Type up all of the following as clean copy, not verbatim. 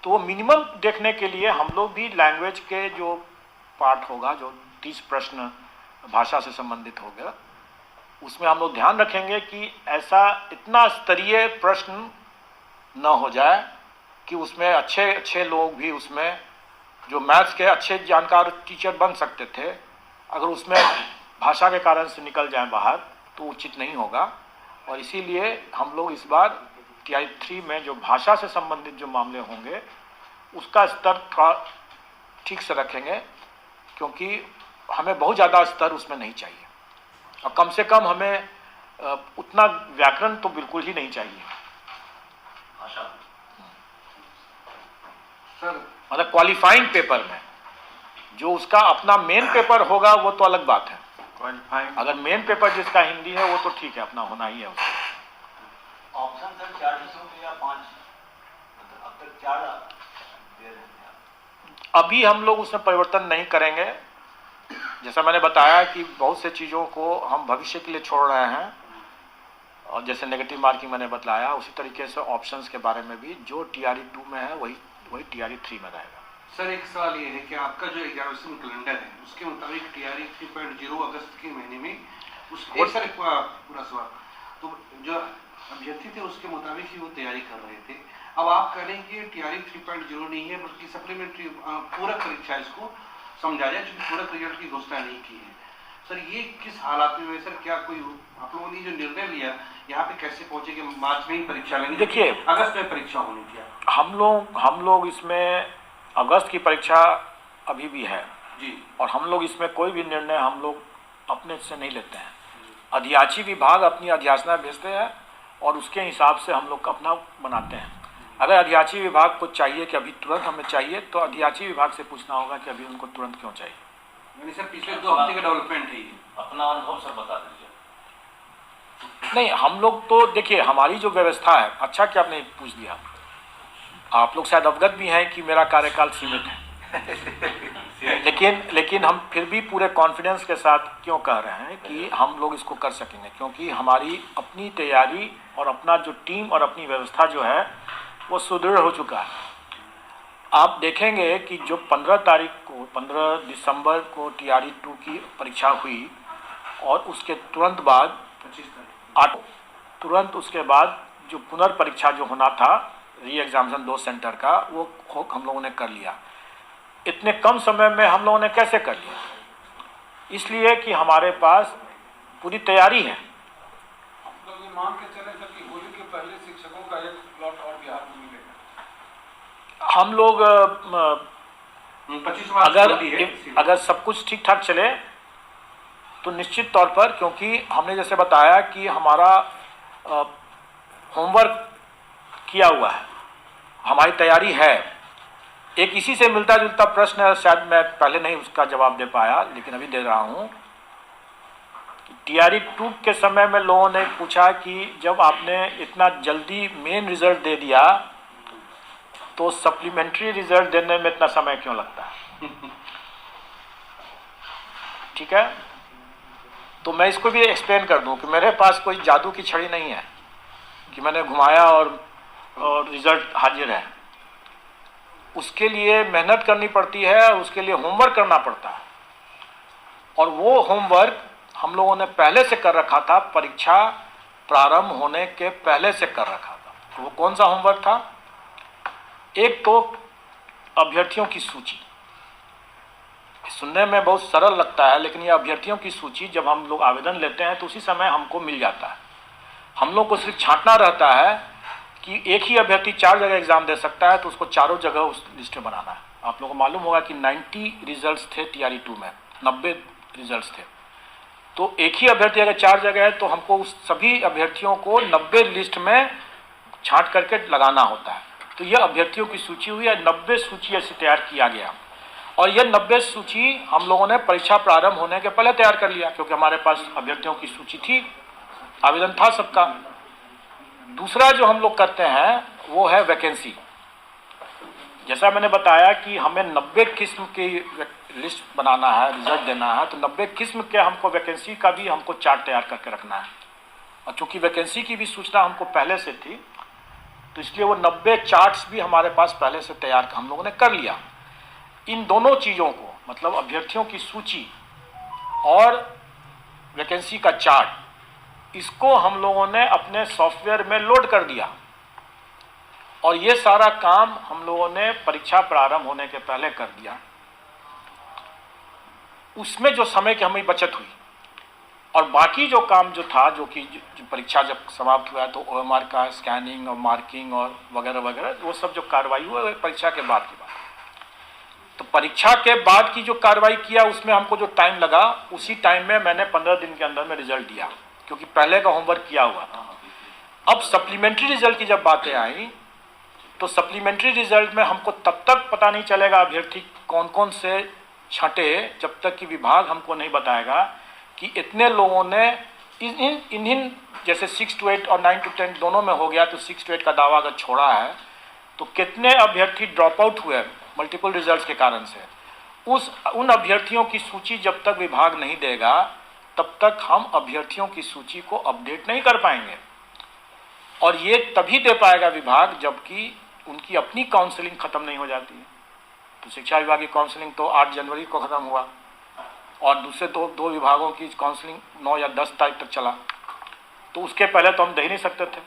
तो मिनिमम देखने के लिए हम लोग भी लैंग्वेज के जो पार्ट होगा, जो 30 प्रश्न भाषा से संबंधित होगा, उसमें हम लोग ध्यान रखेंगे कि ऐसा इतना स्तरीय प्रश्न न हो जाए कि उसमें अच्छे अच्छे लोग भी, उसमें जो मैथ्स के अच्छे जानकार टीचर बन सकते थे, अगर उसमें भाषा के कारण से निकल जाए बाहर तो उचित नहीं होगा। और इसीलिए हम लोग इस बार TI 3 में जो भाषा से संबंधित जो मामले होंगे उसका स्तर थोड़ा ठीक से रखेंगे, क्योंकि हमें बहुत ज़्यादा स्तर उसमें नहीं चाहिए, और कम से कम हमें उतना व्याकरण तो बिल्कुल ही नहीं चाहिए। सर मतलब क्वालिफाइंग पेपर में जो उसका अपना मेन पेपर होगा वो तो अलग बात है। अगर मेन पेपर जिसका हिंदी है वो तो ठीक है, अपना होना ही है उसको। ऑप्शन सर 4 विषयों या 5, अब तक 4 दे रहे हैं। अभी हम लोग उसमें परिवर्तन नहीं करेंगे। जैसा मैंने बताया कि बहुत से चीज़ों को हम भविष्य के लिए छोड़ रहे हैं, और जैसे नेगेटिव मार्किंग मैंने बताया, उसी तरीके से ऑप्शंस के बारे में भी जो TRE 2 में है वही TRE 3 में रहेगा। सर एक सवाल ये है कि आपका जो एग्जामिनेशन कैलेंडर है उसके मुताबिक TRE 3.0 अगस्त के महीने में उसको सर पूरा सवाल, तो जो अभ्यर्थी थे उसके मुताबिक ही वो तैयारी कर रहे थे। अब आप कह रहे हैं कि TRE 3.0 नहीं है बल्कि सप्लीमेंट्री पूरक परीक्षा इसको समझा जाए, क्योंकि पूरक रिजल्ट की घोषणा नहीं की है। सर ये किस हालात में सर, क्या कोई आप लोगों ने जो निर्णय लिया यहाँ पे कैसे पहुंचे कि मार्च में ही परीक्षा लेंगे? देखिए, अगस्त में परीक्षा होनी थी। हम लोग इसमें अगस्त की परीक्षा अभी भी है जी, और हम लोग इसमें कोई भी निर्णय हम लोग अपने से नहीं लेते हैं। अध्याची विभाग अपनी अध्याचना भेजते हैं और उसके हिसाब से हम लोग अपना बनाते हैं। अगर अध्याची विभाग को चाहिए कि अभी तुरंत हमें चाहिए, तो अध्याची विभाग से पूछना होगा कि अभी उनको तुरंत क्यों चाहिए। यानी सर पिछले 2 हफ्ते का डेवलपमेंट है ये। अपना अनुभव सर बता दीजिए। नहीं, हम लोग तो देखिए, हमारी जो व्यवस्था है, अच्छा कि आपने पूछ दिया, आप लोग शायद अवगत भी हैं कि मेरा कार्यकाल सीमित है लेकिन हम फिर भी पूरे कॉन्फिडेंस के साथ क्यों कह रहे हैं कि हम लोग इसको कर सकेंगे, क्योंकि हमारी अपनी तैयारी और अपना जो टीम और अपनी व्यवस्था जो है वो सुदृढ़ हो चुका है। आप देखेंगे कि जो 15 दिसंबर को TRE 2 की परीक्षा हुई और उसके तुरंत बाद 8 तुरंत उसके बाद जो पुनर्परीक्षा जो होना था, री एग्जामिनेशन 2 सेंटर का, वो हम लोगों ने कर लिया। इतने कम समय में हम लोगों ने कैसे कर लिया? इसलिए कि हमारे पास पूरी तैयारी है। हम लोग मान के चले सर कि होली के पहले शिक्षकों का एक प्लॉट और बिहार में मिलेगा। हम लोग 25 मार्च अगर सब कुछ ठीक ठाक चले तो निश्चित तौर पर, क्योंकि हमने जैसे बताया कि हमारा होमवर्क किया हुआ है, हमारी तैयारी है। एक इसी से मिलता जुलता प्रश्न है, शायद मैं पहले नहीं उसका जवाब दे पाया लेकिन अभी दे रहा हूँ। TRE 2 के समय में लोगों ने पूछा कि जब आपने इतना जल्दी मेन रिजल्ट दे दिया तो सप्लीमेंट्री रिजल्ट देने में इतना समय क्यों लगता है? ठीक है, तो मैं इसको भी एक्सप्लेन कर दूं कि मेरे पास कोई जादू की छड़ी नहीं है कि मैंने घुमाया और रिजल्ट हाजिर है। उसके लिए मेहनत करनी पड़ती है, उसके लिए होमवर्क करना पड़ता है, और वो होमवर्क हम लोगों ने पहले से कर रखा था, परीक्षा प्रारंभ होने के पहले से कर रखा था। तो वो कौन सा होमवर्क था? एक तो अभ्यर्थियों की सूची, सुनने में बहुत सरल लगता है लेकिन ये अभ्यर्थियों की सूची जब हम लोग आवेदन लेते हैं तो उसी समय हमको मिल जाता है। हम लोग को सिर्फ छांटना रहता है कि एक ही अभ्यर्थी 4 जगह एग्जाम दे सकता है, तो उसको चारों जगह उस लिस्ट में बनाना है। आप लोगों को मालूम होगा कि 90 रिजल्ट्स थे TRE 2 में, 90 रिजल्ट्स थे। तो एक ही अभ्यर्थी अगर 4 जगह है तो हमको उस सभी अभ्यर्थियों को 90 लिस्ट में छांट करके लगाना होता है। तो यह अभ्यर्थियों की सूची हुई है, 90 सूची ऐसे तैयार किया गया, और यह 90 सूची हम लोगों ने परीक्षा प्रारंभ होने के पहले तैयार कर लिया, क्योंकि हमारे पास अभ्यर्थियों की सूची थी, आवेदन था सबका। दूसरा जो हम लोग करते हैं वो है वैकेंसी। जैसा मैंने बताया कि हमें 90 किस्म की लिस्ट बनाना है, रिजल्ट देना है, तो 90 किस्म के हमको वैकेंसी का भी हमको चार्ट तैयार करके रखना है। और चूंकि वैकेंसी की भी सूचना हमको पहले से थी, तो इसलिए वो 90 चार्ट्स भी हमारे पास पहले से तैयार हम लोगों ने कर लिया। इन दोनों चीज़ों को, मतलब अभ्यर्थियों की सूची और वैकेंसी का चार्ट, इसको हम लोगों ने अपने सॉफ्टवेयर में लोड कर दिया और ये सारा काम हम लोगों ने परीक्षा प्रारंभ होने के पहले कर दिया। उसमें जो समय की हमें बचत हुई और बाकी जो काम जो था, जो कि परीक्षा जब समाप्त हुआ तो OMR का स्कैनिंग और मार्किंग और वगैरह वगैरह, वो सब जो कार्रवाई हुआ वो परीक्षा के बाद की बात। तो परीक्षा के बाद की जो कार्रवाई किया उसमें हमको जो टाइम लगा, उसी टाइम में मैंने 15 दिन के अंदर में रिजल्ट दिया, क्योंकि पहले का होमवर्क किया हुआ था। अब सप्लीमेंट्री रिजल्ट की जब बातें आई तो सप्लीमेंट्री रिजल्ट में हमको तब तक पता नहीं चलेगा अभ्यर्थी कौन कौन से छंटे, जब तक कि विभाग हमको नहीं बताएगा कि इतने लोगों ने इन्हीं जैसे 6 to 8 और 9 to 10 दोनों में हो गया, तो 6 to 8 का दावा अगर छोड़ा है तो कितने अभ्यर्थी ड्रॉप आउट हुए मल्टीपल रिजल्ट्स के कारण से। उन अभ्यर्थियों की सूची जब तक विभाग नहीं देगा तब तक हम अभ्यर्थियों की सूची को अपडेट नहीं कर पाएंगे, और ये तभी दे पाएगा विभाग जबकि उनकी अपनी काउंसलिंग खत्म नहीं हो जाती है। तो शिक्षा विभाग की काउंसलिंग तो 8 जनवरी को खत्म हुआ और दूसरे दो विभागों की काउंसलिंग 9 या 10 तारीख तक चला, तो उसके पहले तो हम दे ही नहीं सकते थे,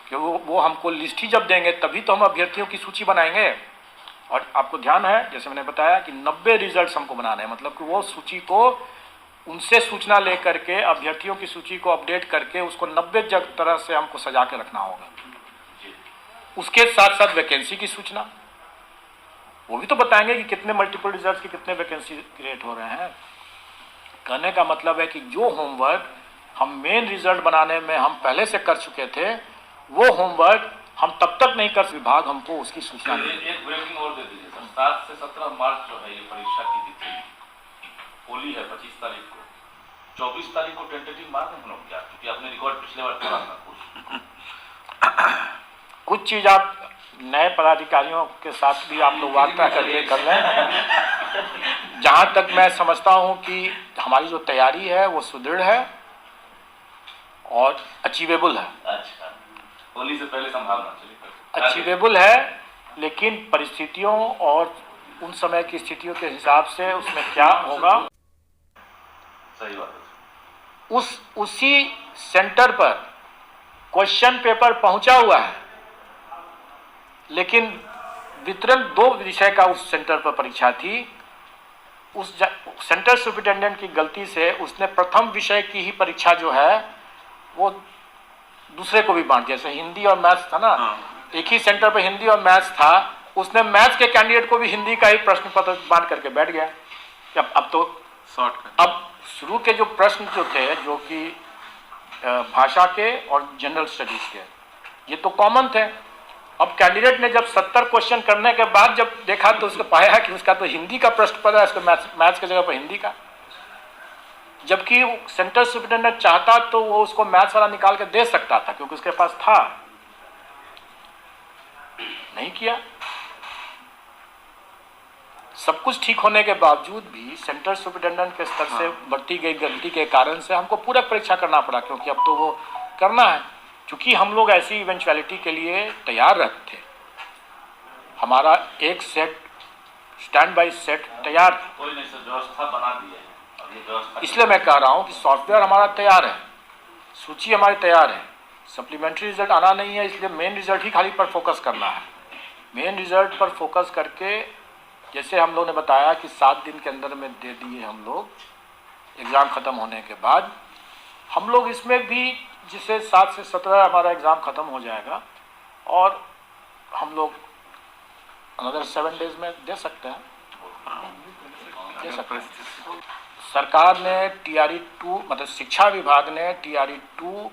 क्योंकि वो हमको लिस्ट ही जब देंगे तभी तो हम अभ्यर्थियों की सूची बनाएंगे। और आपको ध्यान है, जैसे मैंने बताया कि 90 रिजल्ट्स हमको बनाने हैं, मतलब कि वो सूची को उनसे सूचना लेकर के अभ्यर्थियों की सूची को अपडेट करके उसको 90 तरह से हमको सजा के रखना होगा। उसके साथ साथ वैकेंसी की सूचना, वो भी तो बताएंगे कि कितने मल्टीपल रिजल्ट्स की कितने वैकेंसी क्रिएट हो रहे हैं। कहने का मतलब है कि जो होमवर्क हम मेन रिजल्ट बनाने में हम पहले से कर चुके थे, वो होमवर्क हम तब तक नहीं कर, विभाग हमको उसकी सूचना दे। एक ब्रेकिंग और दे दीजिए सर। 7 से 17 मार्च जो है ये परीक्षा की तिथि, होली है 25 तारीख को, 24 तारीख को टेंटेटिव मार्क नहीं हम किया, क्योंकि आपने रिकॉर्ड पिछले बार पढ़ा था कुछ चीज आप नए पदाधिकारियों के साथ भी आप लोग वार्ता करके कर रहे हैं। जहां तक मैं समझता हूं कि हमारी जो तैयारी है वो सुदृढ़ है और अचीवेबल है। अच्छा, होली से पहले संभावना चलिए अचीवेबल है, लेकिन परिस्थितियों और उन समय की स्थितियों के हिसाब से उसमें क्या होगा, सही बात है। उसी सेंटर पर क्वेश्चन पेपर पहुंचा हुआ है, लेकिन वितरण 2 विषय का उस सेंटर पर परीक्षा थी। उस सेंटर सुपरिटेंडेंट की गलती से उसने प्रथम विषय की ही परीक्षा जो है वो दूसरे को भी बांट दिया। जैसे हिंदी और मैथ्स था ना, एक ही सेंटर पर हिंदी और मैथ्स था, उसने मैथ्स के कैंडिडेट को भी हिंदी का ही प्रश्न पत्र बांट करके बैठ गया। अब तो अब शुरू के जो प्रश्न जो थे, जो कि भाषा के और जनरल स्टडीज के, ये तो कॉमन थे। अब कैंडिडेट ने जब 70 क्वेश्चन करने के बाद जब देखा तो उसको पाया कि उसका तो हिंदी का प्रश्न पता है, इसको मैथ्स की जगह पर हिंदी का, जबकि सेंटर सुपरिटेंडेंट चाहता तो वो उसको मैथ्स वाला निकाल के दे सकता था, क्योंकि उसके पास था। नहीं किया। सब कुछ ठीक होने के बावजूद भी सेंटर सुपरिटेंडेंट के स्तर से बढ़ती गई गलती के कारण से हमको पूरक परीक्षा करना पड़ा, क्योंकि अब तो वो करना है। चूंकि हम लोग ऐसी इवेंचुअलिटी के लिए तैयार रहते थे, हमारा एक सेट स्टैंड बाई सेट तैयार, कोई नहीं सर, व्यवस्था बना दी है। अब ये व्यवस्था, इसलिए मैं कह रहा हूं कि सॉफ्टवेयर हमारा तैयार है, सूची हमारी तैयार है, सप्लीमेंट्री रिजल्ट आना नहीं है, इसलिए मेन रिजल्ट ही खाली पर फोकस करना है। मेन रिजल्ट पर फोकस करके, जैसे हम लोग ने बताया कि 7 दिन के अंदर में दे दिए हम लोग एग्ज़ाम ख़त्म होने के बाद, हम लोग इसमें भी जिसे 7 से 17 हमारा एग्ज़ाम ख़त्म हो जाएगा और हम लोग अनदर 7 डेज में दे सकते हैं, दे सकते हैं। सरकार ने TRE 2, मतलब शिक्षा विभाग ने TRE 2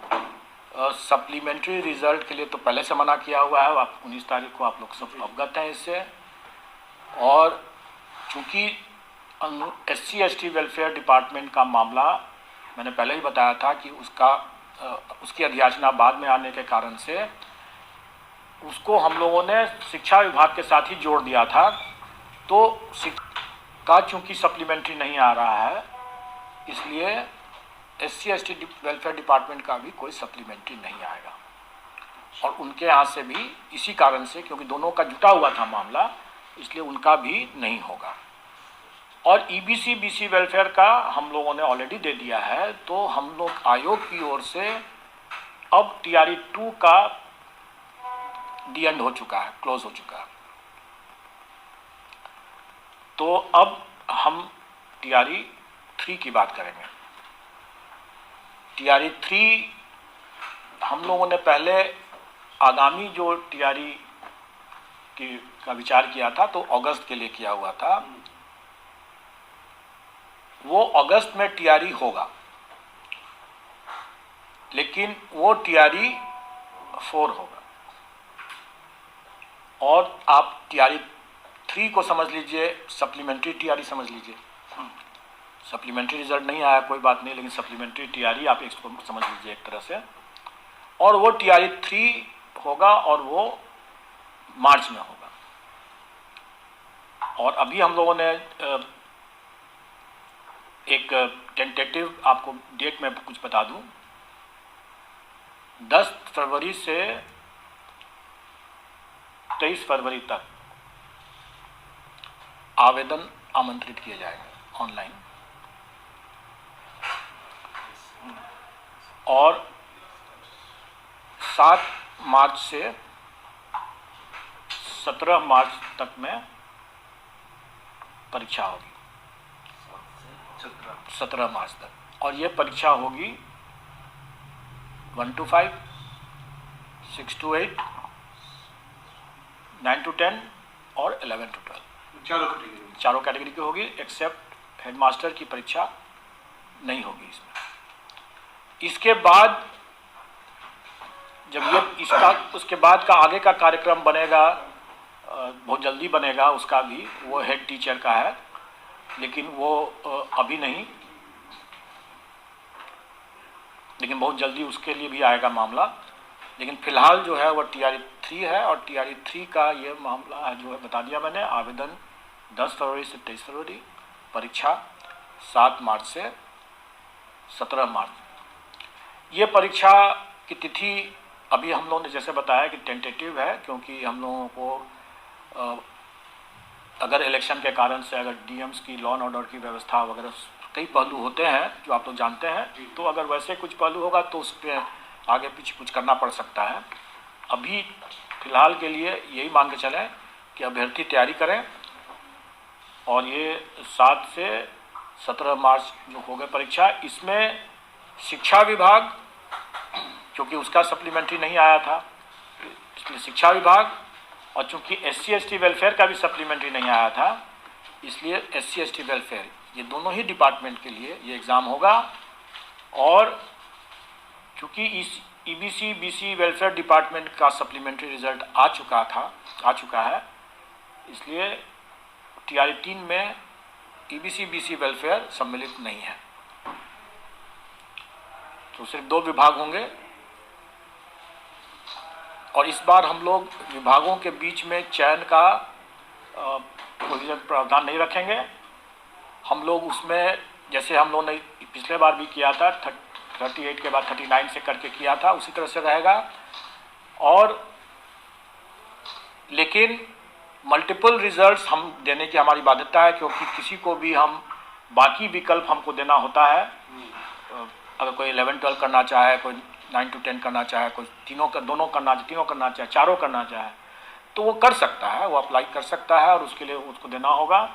सप्लीमेंट्री रिजल्ट के लिए तो पहले से मना किया हुआ है। आप 19 तारीख को आप लोग सब अवगत हैं इससे। और चूँकि SC/ST वेलफेयर डिपार्टमेंट का मामला मैंने पहले ही बताया था कि उसकी अधियाचना बाद में आने के कारण से उसको हम लोगों ने शिक्षा विभाग के साथ ही जोड़ दिया था। तो का चूँकि सप्लीमेंट्री नहीं आ रहा है, इसलिए SC/ST वेलफेयर डिपार्टमेंट का भी कोई सप्लीमेंट्री नहीं आएगा। और उनके यहाँ से भी इसी कारण से, क्योंकि दोनों का जुटा हुआ था मामला, इसलिए उनका भी नहीं होगा। और ईबीसी बीसी वेलफेयर का हम लोगों ने ऑलरेडी दे दिया है, तो हम लोग आयोग की ओर से अब टीआरई 2 का दी एंड हो चुका है, क्लोज हो चुका है। तो अब हम टीआरई 3 की बात करेंगे। टीआरई 3 हम लोगों ने पहले आगामी जो टीआरई का विचार किया था तो अगस्त के लिए किया हुआ था। वो अगस्त में टीआरई होगा, लेकिन वो टीआरई 4 होगा। और आप टीआरई 3 को समझ लीजिए सप्लीमेंट्री टीआरई समझ लीजिए। सप्लीमेंट्री रिजल्ट नहीं आया कोई बात नहीं, लेकिन सप्लीमेंट्री टीआरई आप इसको समझ लीजिए एक तरह से। और वो टीआरई 3 होगा और वो मार्च में होगा। और अभी हम लोगों ने एक टेंटेटिव आपको डेट में कुछ बता दूं, 10 फरवरी से 23 फरवरी तक आवेदन आमंत्रित किए जाएंगे ऑनलाइन। और 7 मार्च से 17 मार्च तक में परीक्षा होगी, 17 मार्च तक। और ये परीक्षा होगी 1 to 5, 6 to 8, 9 to 10 और 11 to 12 चारों कैटेगरी की होगी, एक्सेप्ट हेडमास्टर की परीक्षा नहीं होगी इसमें। इसके बाद जब ये इसका उसके बाद का आगे का कार्यक्रम बनेगा, बहुत जल्दी बनेगा, उसका भी वो हेड टीचर का है, लेकिन वो अभी नहीं, लेकिन बहुत जल्दी उसके लिए भी आएगा मामला। लेकिन फिलहाल जो है वो टीआरई 3 है। और टीआरई 3 का ये मामला जो है बता दिया मैंने, आवेदन 10 फरवरी से 23 फरवरी, परीक्षा 7 मार्च से 17 मार्च। ये परीक्षा की तिथि अभी हम लोगों ने जैसे बताया कि टेंटेटिव है, क्योंकि हम लोगों को अगर इलेक्शन के कारण से अगर डीएम्स की लॉ एंड ऑर्डर की व्यवस्था वगैरह कई पहलू होते हैं जो आप लोग जानते हैं, तो अगर वैसे कुछ पहलू होगा तो उस पर आगे पीछे कुछ करना पड़ सकता है। अभी फिलहाल के लिए यही मान के चलें कि अभ्यर्थी तैयारी करें। और ये 7 से 17 मार्च जो हो गए परीक्षा, इसमें शिक्षा विभाग, क्योंकि उसका सप्लीमेंट्री नहीं आया था, इसलिए शिक्षा विभाग, और चूंकि SC ST वेलफेयर का भी सप्लीमेंट्री नहीं आया था, इसलिए SC ST वेलफेयर, ये दोनों ही डिपार्टमेंट के लिए ये एग्ज़ाम होगा। और चूंकि इस EBC BC वेलफेयर डिपार्टमेंट का सप्लीमेंट्री रिजल्ट आ चुका है, इसलिए टीआरई 3 में EBC BC वेलफेयर सम्मिलित नहीं है। तो सिर्फ 2 विभाग होंगे। और इस बार हम लोग विभागों के बीच में चयन का कोई प्रावधान नहीं रखेंगे। हम लोग उसमें जैसे हम लोगों ने पिछले बार भी किया था, 38 के बाद 39 से करके किया था, उसी तरह से रहेगा। और लेकिन मल्टीपल रिजल्ट्स हम देने की हमारी बाध्यता है, क्योंकि किसी को भी हम बाकी विकल्प हमको देना होता है। अगर कोई 11-12 करना चाहे, कोई 9 to 10 करना चाहे, कोई तीनों करना चाहे, चारों करना चाहे, तो वो कर सकता है, वो अप्लाई कर सकता है और उसके लिए उसको देना होगा।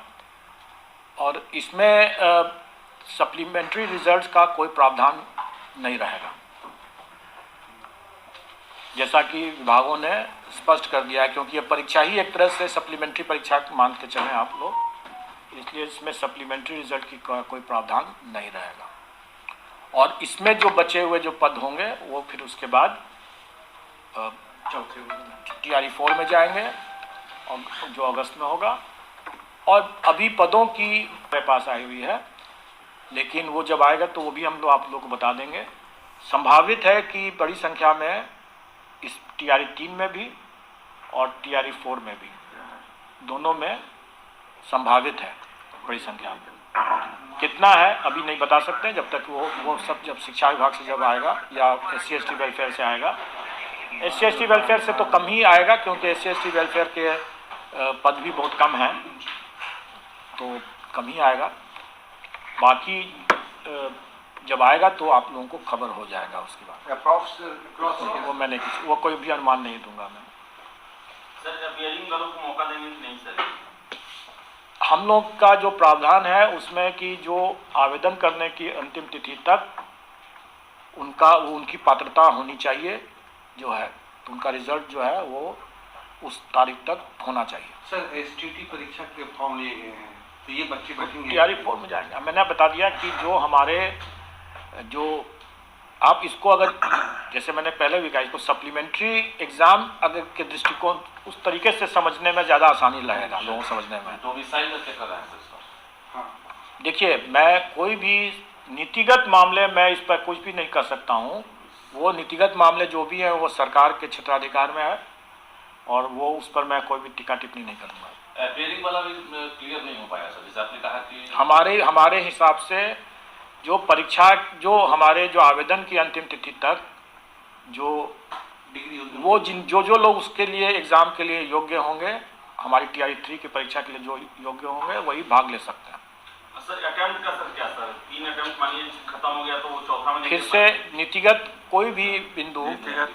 और इसमें सप्लीमेंट्री रिजल्ट्स का कोई प्रावधान नहीं रहेगा, जैसा कि विभागों ने स्पष्ट कर दिया है, क्योंकि ये परीक्षा ही एक तरह से सप्लीमेंट्री परीक्षा मान के चलें आप लोग, इसलिए इसमें सप्लीमेंट्री रिजल्ट की कोई प्रावधान नहीं रहेगा। और इसमें जो बचे हुए जो पद होंगे वो फिर उसके बाद टीआरई 4 में जाएंगे, और जो अगस्त में होगा। और अभी पदों की मेरे पास आई हुई है, लेकिन वो जब आएगा तो वो भी हम लोग आप लोग को बता देंगे। संभावित है कि बड़ी संख्या में इस टीआरई 3 में भी और टीआरई 4 में भी, दोनों में संभावित है बड़ी संख्या में। कितना है अभी नहीं बता सकते, जब तक वो सब जब शिक्षा विभाग से जब आएगा या SC ST वेलफेयर से आएगा SC/ST वेलफेयर से तो कम ही आएगा, क्योंकि SC/ST वेलफेयर के पद भी बहुत कम हैं, तो कम ही आएगा। बाकी जब आएगा तो आप लोगों को खबर हो जाएगा उसके बाद। वो कोई भी अनुमान नहीं दूंगा मैं। सर अपियरिंग वालों को मौका देंगे कि नहीं सर? हम लोग का जो प्रावधान है उसमें कि जो आवेदन करने की अंतिम तिथि तक उनकी पात्रता होनी चाहिए जो है, तो उनका रिजल्ट जो है वो उस तारीख तक होना चाहिए। सर STT परीक्षा के फॉर्म लिए गए हैं, तो ये बच्चे बैठेंगे तैयारी फॉर्म में जाएंगे। मैंने बता दिया कि जो आप इसको अगर, जैसे मैंने पहले भी कहा, इसको सप्लीमेंट्री एग्जाम अगर के दृष्टिकोण उस तरीके से समझने में ज़्यादा आसानी लगेगा लोगों को समझने में। तो मिसाइल में क्या कर रहे हैं सर इसका? हाँ। देखिए, मैं कोई भी नीतिगत मामले में इस पर कुछ भी नहीं कर सकता हूँ। वो नीतिगत मामले जो भी हैं वो सरकार के क्षेत्राधिकार में है, और वो उस पर मैं कोई भी टीका टिप्पणी नहीं करूँगा। अपियरिंग वाला भी क्लियर नहीं हो पाया सर, जैसे आपने कहा कि हमारे हिसाब से जो परीक्षा, जो हमारे जो आवेदन की अंतिम तिथि तक जो डिग्री वो जो लोग उसके लिए एग्ज़ाम के लिए योग्य होंगे, हमारी TRE 3 की परीक्षा के लिए जो योग्य होंगे वही भाग ले सकते हैं। सर अटेम्प्ट का सर क्या सर, 3 अटेम्प्ट मानिए खत्म हो गया तो वो चौथा में फिर से नीतिगत कोई भी बिंदु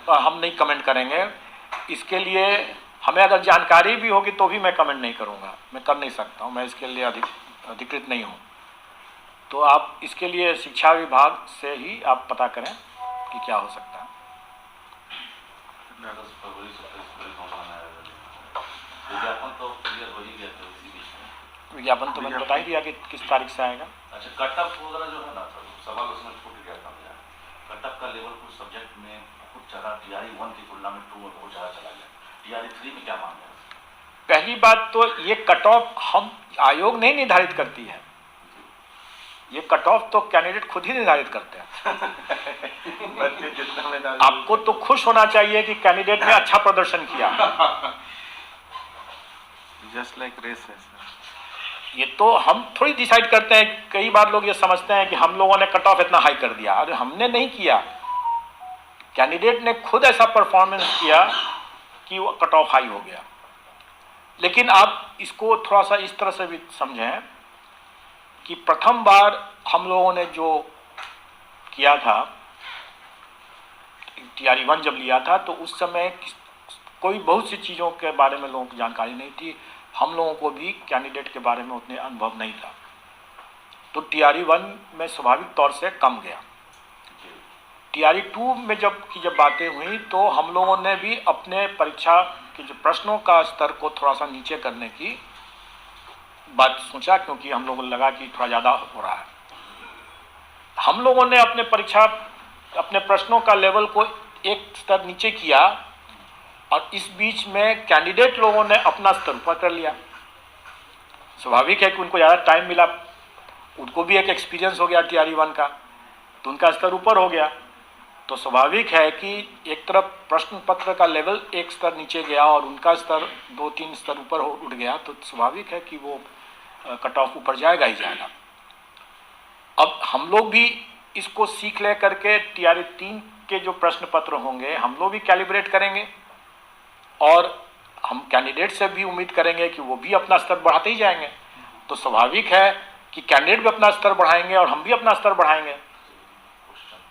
हम नहीं कमेंट करेंगे। इसके लिए हमें अगर जानकारी भी होगी तो भी मैं कमेंट नहीं करूँगा, मैं कर नहीं सकता हूँ, मैं इसके लिए अधिकृत नहीं हूँ। तो आप इसके लिए शिक्षा विभाग से ही आप पता करें कि क्या हो सकता है। विज्ञापन तो क्लियर हो ही गया था इसी बीच में। विज्ञापन तो मैंने बता ही दिया कि किस तारीख से आएगा। अच्छा, कटअप वगैरह जो है ना सर, सवाल उसमें छूट गया था मेरा। कटअप का लेवल कुछ सब्जेक्ट में कुछ ज़्यादा TRE 1 की तुलना में 2 में बहुत ज़्यादा चला गया। TRE 3 में क्या मांग है? पहली बात तो ये कट ऑफ हम आयोग नहीं निर्धारित करती है, ये कट ऑफ तो कैंडिडेट खुद ही निर्धारित करते हैं। आपको तो खुश होना चाहिए कि कैंडिडेट ने अच्छा प्रदर्शन किया। जस्ट लाइक रेस है सर। ये तो हम थोड़ी डिसाइड करते हैं। कई बार लोग ये समझते हैं कि हम लोगों ने कट ऑफ इतना हाई कर दिया। अरे हमने नहीं किया, कैंडिडेट ने खुद ऐसा परफॉर्मेंस किया कि वो कट ऑफ हाई हो गया। लेकिन आप इसको थोड़ा सा इस तरह से भी समझें कि प्रथम बार हम लोगों ने जो किया था, TRE 1 जब लिया था, तो उस समय कोई बहुत सी चीज़ों के बारे में लोगों को जानकारी नहीं थी। हम लोगों को भी कैंडिडेट के बारे में उतने अनुभव नहीं था, तो TRE 1 में स्वाभाविक तौर से कम गया। TRE 2 में जब बातें हुई तो हम लोगों ने भी अपने परीक्षा के जो प्रश्नों का स्तर को थोड़ा सा नीचे करने की बात सोचा, क्योंकि हम लोगों को लगा कि थोड़ा ज़्यादा हो रहा है। हम लोगों ने अपने प्रश्नों का लेवल को एक स्तर नीचे किया, और इस बीच में कैंडिडेट लोगों ने अपना स्तर ऊपर कर लिया। स्वाभाविक है कि उनको ज़्यादा टाइम मिला, उनको भी एक एक्सपीरियंस हो गया TRE 1 का, तो उनका स्तर ऊपर हो गया। तो स्वाभाविक है कि एक तरफ प्रश्न पत्र का लेवल एक स्तर नीचे गया और उनका स्तर 2-3 स्तर ऊपर उठ गया, तो स्वाभाविक है कि वो कट ऑफ ऊपर जाएगा ही जाएगा। अब हम लोग भी इसको सीख ले करके TRE 3 के जो प्रश्न पत्र होंगे हम लोग भी कैलिब्रेट करेंगे, और हम कैंडिडेट से भी उम्मीद करेंगे कि वो भी अपना स्तर बढ़ाते ही जाएंगे। तो स्वाभाविक है कि कैंडिडेट भी अपना स्तर बढ़ाएंगे और हम भी अपना स्तर बढ़ाएंगे।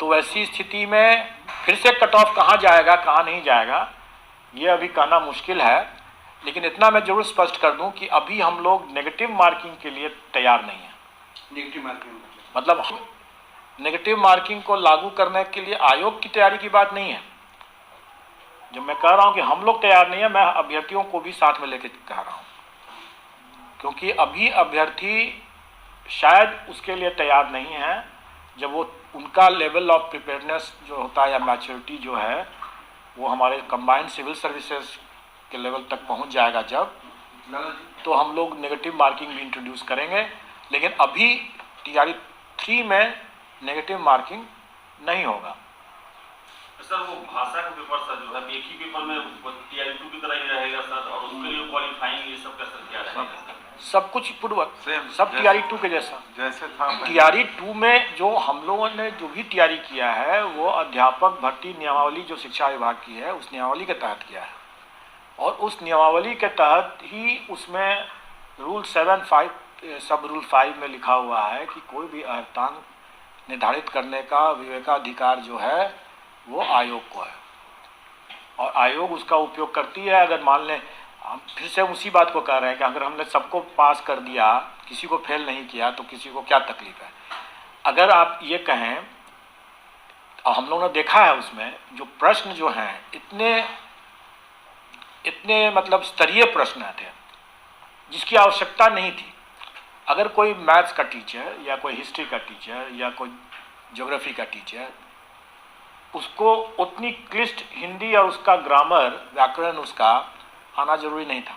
तो ऐसी स्थिति में फिर से कट ऑफ कहाँ जाएगा कहाँ नहीं जाएगा ये अभी कहना मुश्किल है। लेकिन इतना मैं जरूर स्पष्ट कर दूं कि अभी हम लोग नेगेटिव मार्किंग के लिए तैयार नहीं हैं। नेगेटिव मार्किंग मतलब नेगेटिव मार्किंग को लागू करने के लिए आयोग की तैयारी की बात नहीं है। जब मैं कह रहा हूं कि हम लोग तैयार नहीं है, मैं अभ्यर्थियों को भी साथ में लेकर कह रहा हूं, क्योंकि अभी अभ्यर्थी शायद उसके लिए तैयार नहीं है। जब वो उनका लेवल ऑफ प्रिपेयरनेस जो होता है या मैच्योरिटी जो है वो हमारे कंबाइंड सिविल सर्विसेज के लेवल तक पहुंच जाएगा जब, तो हम लोग नेगेटिव मार्किंग भी इंट्रोड्यूस करेंगे। लेकिन अभी TRE 3 में नेगेटिव मार्किंग नहीं होगा। सर वो भाषा का पेपर सर जो है एक ही पेपर में TRE 2 की तरह ही रहेगा सर, और उसके लिए क्वालिफाइंग ये सब का सर क्या रहेगा? सब कुछ पूर्वक, Same, सब जैसे- TRE 2 के जैसा। जैसे था पहले। TRE 2 में जो हम लोगों ने जो भी तैयारी किया है वो अध्यापक भर्ती नियमावली जो शिक्षा विभाग की है उस नियमावली के तहत किया है, और उस नियमावली के तहत ही उसमें रूल 7(5) सब रूल 5 में लिखा हुआ है कि कोई भी अर्थांक निर्धारित करने का विवेकाधिकार जो है वो आयोग को है, और आयोग उसका उपयोग करती है। अगर मान लें, हम फिर से उसी बात को कह रहे हैं कि अगर हमने सबको पास कर दिया, किसी को फेल नहीं किया, तो किसी को क्या तकलीफ है। अगर आप ये कहें, और हम लोगों ने देखा है उसमें जो प्रश्न जो हैं इतने मतलब स्तरीय प्रश्न थे जिसकी आवश्यकता नहीं थी। अगर कोई मैथ्स का टीचर या कोई हिस्ट्री का टीचर या कोई ज्योग्राफी का टीचर, उसको उतनी क्लिष्ट हिंदी और उसका ग्रामर व्याकरण उसका आना जरूरी नहीं था।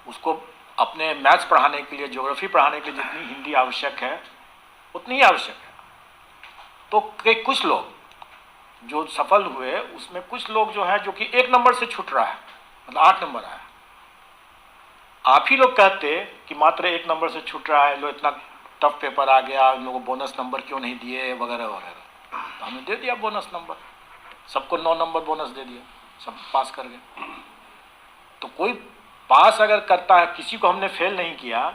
उसको अपने मैथ्स पढ़ाने के लिए, ज्योग्राफी पढ़ाने के लिए जितनी हिंदी आवश्यक है उतनी ही आवश्यक है। तो कुछ लोग जो सफल हुए उसमें कुछ लोग जो है जो कि 1 नंबर से छूट रहा है, मतलब 8 नंबर आया। आप ही लोग कहते कि मात्र 1 नंबर से छूट रहा है, लो इतना टफ पेपर आ गया, इन लोगों को बोनस नंबर क्यों नहीं दिए वगैरह वगैरह। तो हमने दे दिया बोनस नंबर, सबको 9 नंबर बोनस दे दिया, सब पास कर गए। तो कोई पास अगर करता है, किसी को हमने फेल नहीं किया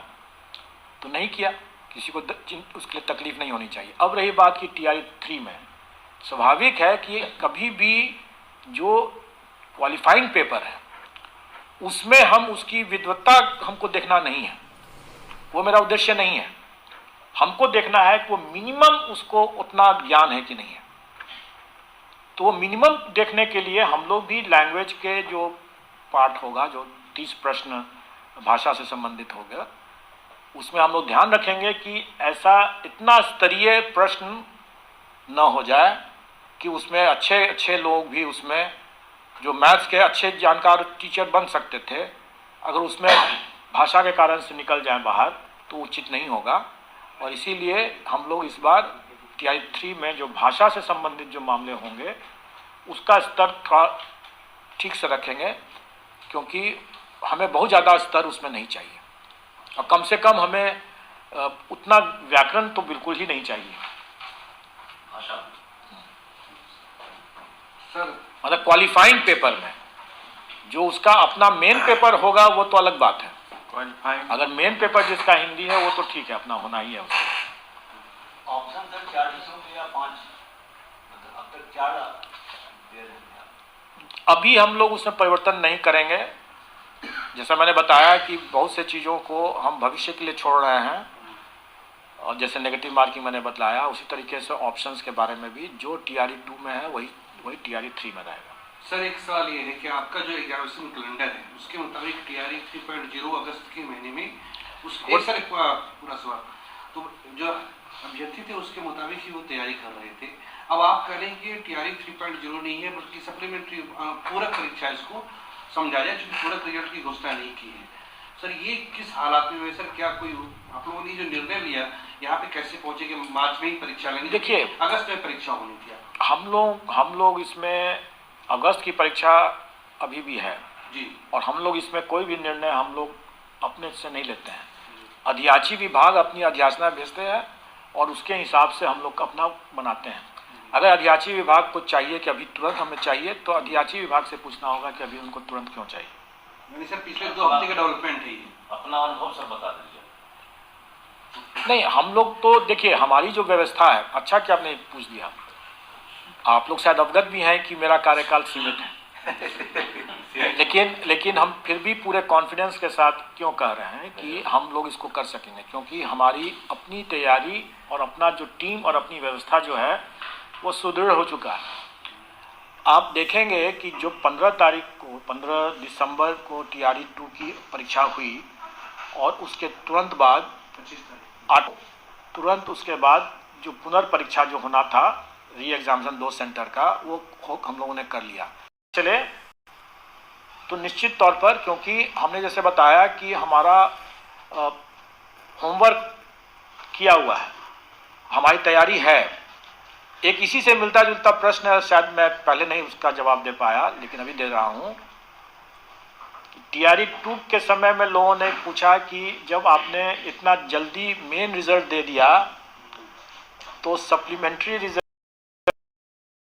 तो नहीं किया, किसी को उसके लिए तकलीफ नहीं होनी चाहिए। अब रही बात की TRE 3 में, स्वाभाविक है कि कभी भी जो क्वालिफाइंग पेपर है उसमें हम उसकी विद्वत्ता हमको देखना नहीं है, वो मेरा उद्देश्य नहीं है। हमको देखना है कि वो मिनिमम उसको उतना ज्ञान है कि नहीं है। तो वो मिनिमम देखने के लिए हम लोग भी लैंग्वेज के जो पार्ट होगा, जो 30 प्रश्न भाषा से संबंधित होगा, उसमें हम लोग ध्यान रखेंगे कि ऐसा इतना स्तरीय प्रश्न न हो जाए कि उसमें अच्छे लोग भी, उसमें जो मैथ्स के अच्छे जानकार टीचर बन सकते थे, अगर उसमें भाषा के कारण से निकल जाए बाहर तो उचित नहीं होगा। और इसीलिए हम लोग इस बार TRE 3 में जो भाषा से संबंधित जो मामले होंगे उसका स्तर थोड़ा ठीक से रखेंगे, क्योंकि हमें बहुत ज़्यादा स्तर उसमें नहीं चाहिए, और कम से कम हमें उतना व्याकरण तो बिल्कुल ही नहीं चाहिए। भाषा सर मतलब क्वालिफाइंग पेपर में जो उसका अपना मेन पेपर होगा वो तो अलग बात है। क्वालिफाइंग अगर मेन पेपर जिसका हिंदी है वो तो ठीक है, अपना होना ही है उसको। ऑप्शन सर 4 विषयों के या 5, मतलब अब तक 4 दे रहे हैं आप। अभी हम लोग उसमें परिवर्तन नहीं करेंगे। जैसा मैंने बताया कि बहुत से चीज़ों को हम भविष्य के लिए छोड़ रहे हैं, और जैसे नेगेटिव मार्किंग मैंने बताया, उसी तरीके से ऑप्शंस के बारे में भी जो TRE 2 में है वही TRE 3 में रहेगा। सर एक सवाल ये है कि आपका जो 11वें कैलेंडर है उसके मुताबिक TRE 3.0 अगस्त के महीने में सर एक पूरा सवाल, तो जो अभ्यर्थी थे उसके मुताबिक ही वो तैयारी कर रहे थे। अब आप कह रहे हैं कि TRE 3.0 नहीं है बल्कि सप्लीमेंट्री पूरक परीक्षा इसको समझा जाए, क्योंकि पूरक रिजल्ट की घोषणा नहीं की है। सर ये किस हालात में हुए? सर क्या कोई आप लोगों ने जो निर्णय लिया यहाँ पे कैसे पहुंचे कि मार्च में ही परीक्षा लेंगे? देखिए, अगस्त में परीक्षा होनी थी। हम लोग इसमें अगस्त की परीक्षा अभी भी है जी, और हम लोग इसमें कोई भी निर्णय हम लोग अपने से नहीं लेते हैं। अधियाची विभाग अपनी अध्याचना भेजते हैं और उसके हिसाब से हम लोग अपना बनाते हैं। अगर अधियाची विभाग को चाहिए कि अभी तुरंत हमें चाहिए, तो अधियाची विभाग से पूछना होगा कि अभी उनको तुरंत क्यों चाहिए। यानी सर पिछले 2 हफ्ते का डेवलपमेंट है ये। अपना अनुभव सर बता दीजिए। नहीं, हम लोग तो देखिए, हमारी जो व्यवस्था है, अच्छा कि आपने पूछ दिया, आप लोग शायद अवगत भी हैं कि मेरा कार्यकाल सीमित है लेकिन हम फिर भी पूरे कॉन्फिडेंस के साथ क्यों कह रहे हैं कि हम लोग इसको कर सकेंगे, क्योंकि हमारी अपनी तैयारी और अपना जो टीम और अपनी व्यवस्था जो है वो सुदृढ़ हो चुका है। आप देखेंगे कि जो 15 दिसंबर को TRE 2 की परीक्षा हुई और उसके तुरंत बाद 25 तारीख तुरंत उसके बाद जो पुनर्परीक्षा जो होना था, री एग्जामिनेशन 2 सेंटर का, वो हम लोगों ने कर लिया। चले तो निश्चित तौर पर, क्योंकि हमने जैसे बताया कि हमारा होमवर्क किया हुआ है, हमारी तैयारी है। एक इसी से मिलता जुलता प्रश्न है, शायद मैं पहले नहीं उसका जवाब दे पाया लेकिन अभी दे रहा हूँ टीआरई 2 के समय में लोगों ने पूछा कि जब आपने इतना जल्दी मेन रिजल्ट दे दिया तो सप्लीमेंट्री रिजल्ट